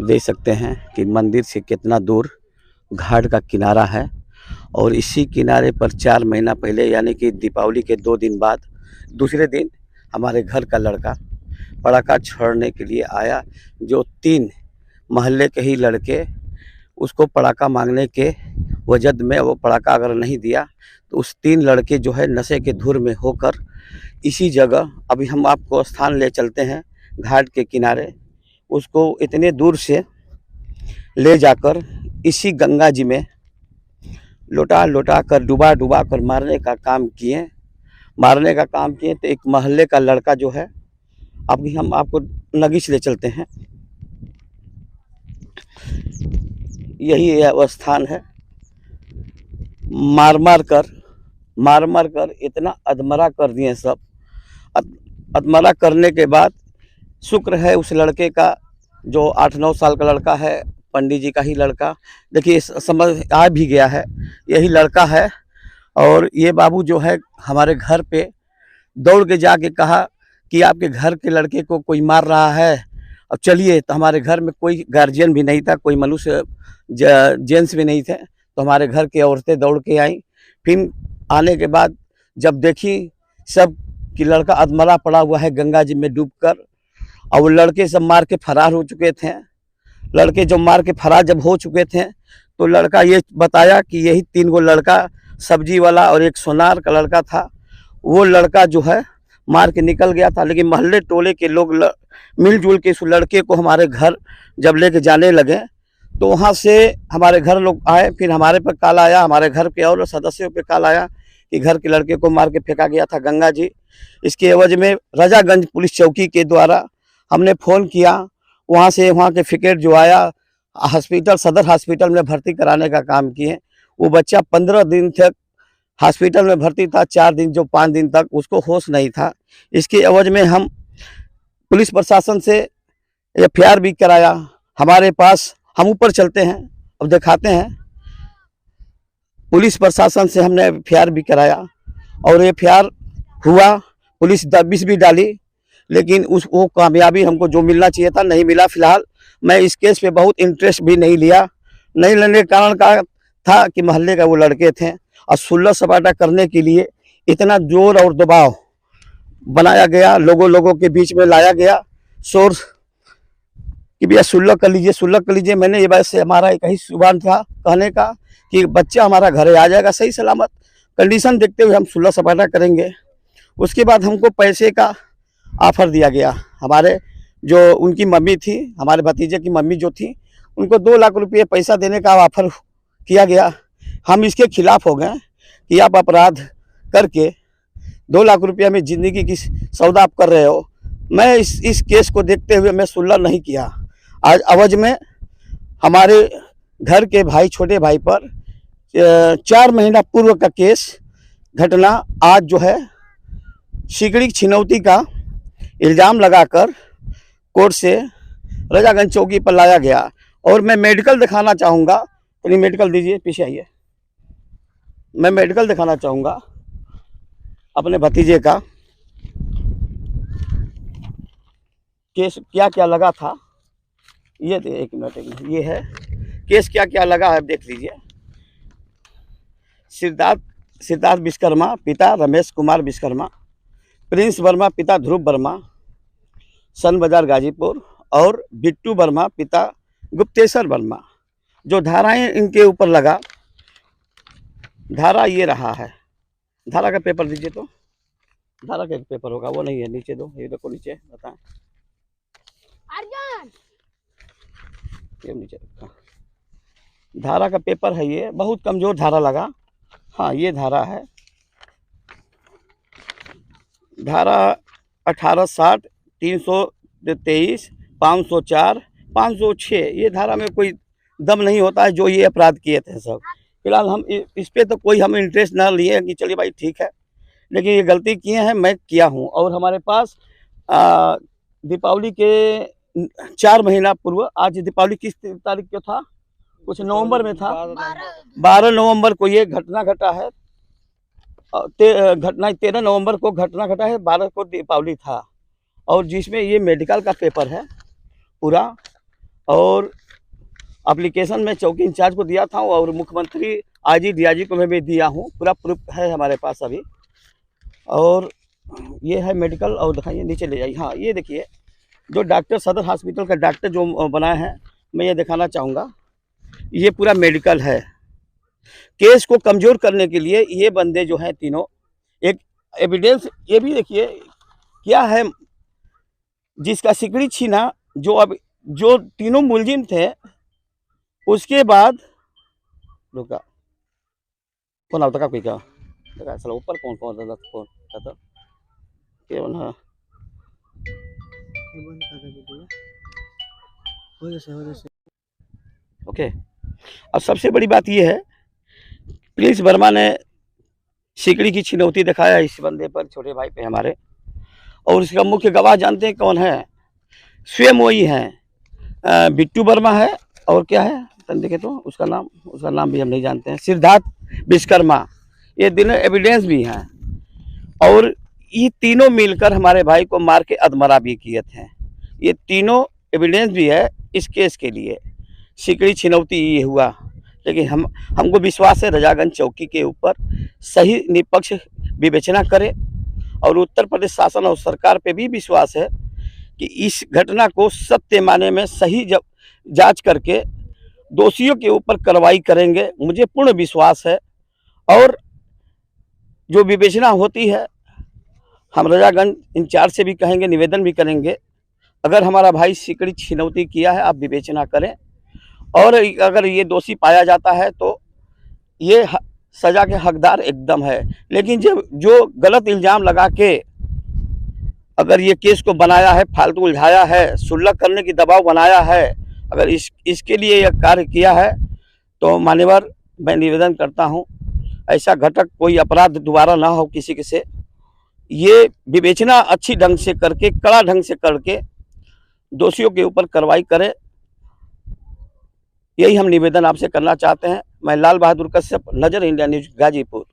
आप देख सकते हैं कि मंदिर से कितना दूर घाट का किनारा है और इसी किनारे पर 4 महीना पहले यानी कि दीपावली के 2 दिन बाद दूसरे दिन हमारे घर का लड़का पटाखा छोड़ने के लिए आया। जो 3 मोहल्ले के ही लड़के उसको पटाखा मांगने के वजद में वो पटाखा अगर नहीं दिया तो उस 3 लड़के जो है नशे के धुर में होकर इसी जगह, अभी हम आपको स्थान ले चलते हैं घाट के किनारे, उसको इतने दूर से ले जाकर इसी गंगा जी में लौटा लौटा कर डुबा कर मारने का काम किए। तो एक मोहल्ले का लड़का जो है, अभी हम आपको नगीच ले चलते हैं, यही वह स्थान है। मार मार कर इतना अधमरा कर दिए सब। अधमरा करने के बाद शुक्र है उस लड़के का, जो 8-9 साल का लड़का है, पंडित जी का ही लड़का, देखिए समझ आ भी गया है, यही लड़का है। और ये बाबू जो है हमारे घर पे दौड़ के जाके कहा कि आपके घर के लड़के को कोई मार रहा है, अब चलिए। तो हमारे घर में कोई गार्जियन भी नहीं था, कोई मनुष्य जेंट्स भी नहीं थे, तो हमारे घर की औरतें दौड़ के आई। फिर आने के बाद जब देखी सब कि लड़का अधमरा पड़ा हुआ है गंगा जी में डूबकर, और वो लड़के सब मार के फरार हो चुके थे। लड़के जो मार के फरार जब हो चुके थे तो लड़का ये बताया कि यही 3 गो लड़का, सब्जी वाला और एक सोनार का लड़का था, वो लड़का जो है मार के निकल गया था। लेकिन मोहल्ले टोले के लोग मिलजुल के इस लड़के को हमारे घर जब लेके जाने लगे तो वहाँ से हमारे घर लोग आए। फिर हमारे पर कॉल आया, हमारे घर के और सदस्यों पे कॉल आया कि घर के लड़के को मार के फेंका गया था गंगा जी। इसके एवज में रजागंज पुलिस चौकी के द्वारा हमने फ़ोन किया, वहाँ से वहाँ के फिकेट जो आया हॉस्पिटल, सदर हॉस्पिटल में भर्ती कराने का काम किए। वो बच्चा 15 दिन तक हॉस्पिटल में भर्ती था, 4 दिन जो 5 दिन तक उसको होश नहीं था। इसके एवज में हम पुलिस प्रशासन से FIR भी कराया हमारे पास। हम ऊपर चलते हैं, अब दिखाते हैं। पुलिस प्रशासन से हमने FIR भी कराया और FIR हुआ, पुलिस दबिश भी डाली, लेकिन वो कामयाबी हमको जो मिलना चाहिए था नहीं मिला। फिलहाल मैं इस केस पे बहुत इंटरेस्ट भी नहीं लिया। नहीं लेने के कारण का था कि मोहल्ले का वो लड़के थे और सुलह सपाटा करने के लिए इतना जोर और दबाव बनाया गया, लोगों के बीच में लाया गया शोर कि भैया सुलह कर लीजिए। मैंने ये बात से हमारा एक ही जुबान था कहने का कि बच्चा हमारा घरे आ जाएगा सही सलामत, कंडीशन देखते हुए हम सुलह सपाटा करेंगे। उसके बाद हमको पैसे का ऑफर दिया गया। हमारे जो उनकी मम्मी थी, हमारे भतीजे की मम्मी जो थी, उनको 2 लाख रुपये पैसा देने का ऑफर किया गया। हम इसके खिलाफ हो गए कि आप अपराध करके 2 लाख रुपया में ज़िंदगी की सौदा आप कर रहे हो। मैं इस केस को देखते हुए मैं सुलह नहीं किया। आज अवज में हमारे घर के भाई, छोटे भाई पर 4 महीना पूर्व का केस घटना आज जो है सिगड़ी छिनौती का इल्ज़ाम लगाकर कोर्ट से रजागंज चौकी पर लाया गया। और मैं मेडिकल दिखाना चाहूँगा, तो मेडिकल दीजिए, पीछे आइए। मैं मेडिकल दिखाना चाहूँगा अपने भतीजे का, केस क्या क्या लगा था। ये एक मिनट, ये है केस क्या क्या लगा है, देख लीजिए। सिद्धार्थ विश्वकर्मा पिता रमेश कुमार विश्वकर्मा, प्रिंस वर्मा पिता ध्रुव वर्मा, सन बाजार गाजीपुर, और बिट्टू वर्मा पिता गुप्तेश्वर वर्मा। जो धाराएं इनके ऊपर लगा, धारा ये रहा है। धारा का पेपर दीजिए, तो धारा का एक पेपर होगा, वो नहीं है, नीचे दो, ये देखो नीचे, बताएं। ये नीचे रखा, धारा का पेपर है, ये बहुत कमजोर धारा लगा। हाँ, ये धारा है, धारा 1860, 323, 504, 506। ये धारा में कोई दम नहीं होता है जो ये अपराध किए थे सब। फिलहाल हम इस पे तो कोई हम इंटरेस्ट ना लिए कि चलिए भाई ठीक है, लेकिन ये गलती किए हैं, मैं किया हूँ। और हमारे पास दीपावली के 4 महीना पूर्व, आज दीपावली किस तारीख को था, कुछ नवंबर में था, 12 नवंबर को ये घटना घटा है। घटना 13 नवंबर को घटना घटा है, 12 को दीपावली था। और जिसमें ये मेडिकल का पेपर है पूरा, और एप्लीकेशन में चौकी इंचार्ज को दिया था और मुख्यमंत्री आईजी डीआईजी को मैं भी दिया हूँ, पूरा प्रूफ है हमारे पास अभी। और ये है मेडिकल, और दिखाइए नीचे ले जाइए। हाँ ये देखिए जो डॉक्टर सदर हॉस्पिटल का डॉक्टर जो बनाए हैं, मैं ये दिखाना चाहूँगा, ये पूरा मेडिकल है। केस को कमज़ोर करने के लिए ये बंदे जो हैं तीनों, एक एविडेंस ये भी देखिए क्या है, जिसका सिकड़ी छीना, जो तीनों मुलजिम थे, उसके बाद रुका कौन आता का कोई का देखा चलो ऊपर कौन कौन था ये बना ओके। और सबसे बड़ी बात ये है, पुलिस वर्मा ने सिकड़ी की छिनौती दिखाया इस बंदे पर, छोटे भाई पे हमारे, और उसका मुख्य गवाह जानते हैं कौन है? स्वयं वही हैं, बिट्टू वर्मा है, और क्या है देखे तो उसका नाम भी हम नहीं जानते हैं, सिद्धार्थ विश्वकर्मा, ये तीनों एविडेंस भी हैं। और ये तीनों मिलकर हमारे भाई को मार के अधमरा भी किए थे। ये तीनों एविडेंस भी है इस केस के लिए। सिकड़ी छिनौती ये हुआ, लेकिन हमको विश्वास है रजागंज चौकी के ऊपर सही निष्पक्ष विवेचना करे, और उत्तर प्रदेश शासन और सरकार पे भी विश्वास है कि इस घटना को सत्य माने में सही जांच करके दोषियों के ऊपर कार्रवाई करेंगे, मुझे पूर्ण विश्वास है। और जो विवेचना होती है, हम रजागंज इंचार्ज से भी कहेंगे, निवेदन भी करेंगे, अगर हमारा भाई सिकड़ी छिनौती किया है आप विवेचना करें, और अगर ये दोषी पाया जाता है तो ये सजा के हकदार एकदम है। लेकिन जो गलत इल्ज़ाम लगा के अगर ये केस को बनाया है, फालतू उलझाया है, सुलह करने की दबाव बनाया है, अगर इसके लिए यह कार्य किया है, तो मान्यवर मैं निवेदन करता हूं ऐसा घटक कोई अपराध दोबारा ना हो किसी के से। ये विवेचना अच्छी ढंग से करके, कड़ा ढंग से करके दोषियों के ऊपर कार्रवाई करे, यही हम निवेदन आपसे करना चाहते हैं। मैं लाल बहादुर कश्यप, नजर इंडिया न्यूज, गाजीपुर।